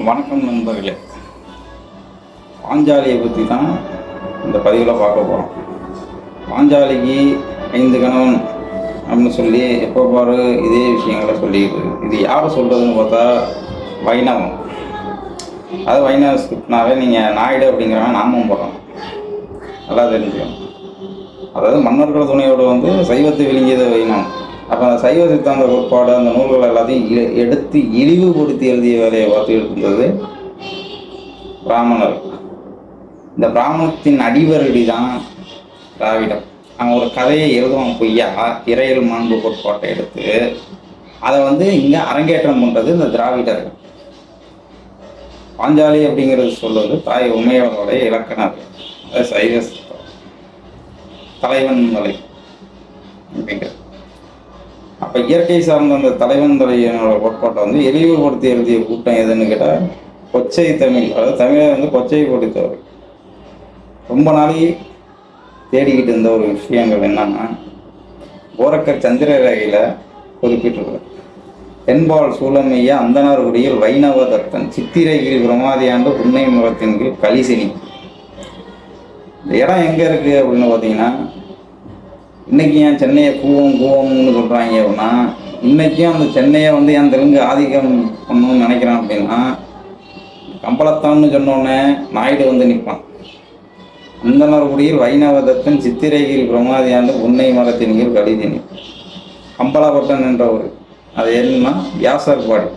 வணக்கம் நண்பர்களே. பாஞ்சாலியை பற்றி தான் இந்த பதிவில் பார்க்க போகிறோம். பாஞ்சாலிக்கு 5 கணவன் அப்படின்னு சொல்லி எப்போ பாரு இதே விஷயங்களை சொல்லிட்டு இது யாரை சொல்கிறதுன்னு பார்த்தா வைணவம். அது வைணவ ஸ்கிரிப்ட்னாவே நீங்கள் நாயுடு அப்படிங்கிறவன் நாமம் போடுறோம், நல்லா தெரிஞ்சுக்கணும். அதாவது மன்னர்கள் துணையோடு சைவத்தை விழுங்கியது வைணவம். அப்போ அந்த சைவ சித்தாந்த கோட்பாடு அந்த நூல்கள் எல்லாத்தையும் எடுத்து இழிவுபடுத்தி எழுதிய வேலையை பார்த்துக்கிட்டு இருந்தது பிராமணர். இந்த பிராமணத்தின் அடிவரடி தான் திராவிடம். அவன் ஒரு கதையை எழுதுவான் பொய்யா, இறையல் மாண்பு கோட்பாட்டை எடுத்து அதை இங்கே அரங்கேற்றம் பண்ணுறது இந்த திராவிடர்கள். பாஞ்சாலி அப்படிங்கிறது சொல்வது தாய் உமையோடைய இலக்கணம். அது சைவ தலைவன் மலை அப்படிங்கிறது. அப்போ இயற்கை சார்ந்த அந்த தலைவன் தலைவனோட கோட்பாட்டை இழிவுபடுத்தி எழுதிய கூட்டம் எதுன்னு கேட்டால் கொச்சை தமிழ். அதாவது தமிழை கொச்சை கொடுத்தவர். ரொம்ப நாளைக்கு தேடிக்கிட்டு இருந்த ஒரு விஷயங்கள் என்னன்னா, ஓரக்கர் சந்திரரேகையில் குறிப்பிட்டிருக்கிறார். தென்பால் சூழமைய அந்தனார்குடியில் வைணவ தத்தன் சித்திரையில் பிரமாதியாண்டு புன்னை முகத்தின் கீழ் கலிசினி. இந்த இடம் எங்கே இருக்குது அப்படின்னு பார்த்தீங்கன்னா, இன்றைக்கி ஏன் சென்னையை கூவம்னு சொல்கிறாங்க அப்படின்னா, இன்றைக்கும் அந்த சென்னையை ஏன் தெலுங்கு ஆதிக்கம் பண்ணணும்னு நினைக்கிறான் அப்படின்னா, கம்பளத்தான்னு சொன்னோடனே நாயுடு நிற்பான். அந்தனர்குடியில் வைணவதத்தன் சித்திரையில் பிரமாதியாண்டு உன்னை மரத்தின் கீழ் கலிதினி. கம்பளப்பட்டன் என்ற ஒரு அது என்னன்னா வியாசர்பாடி.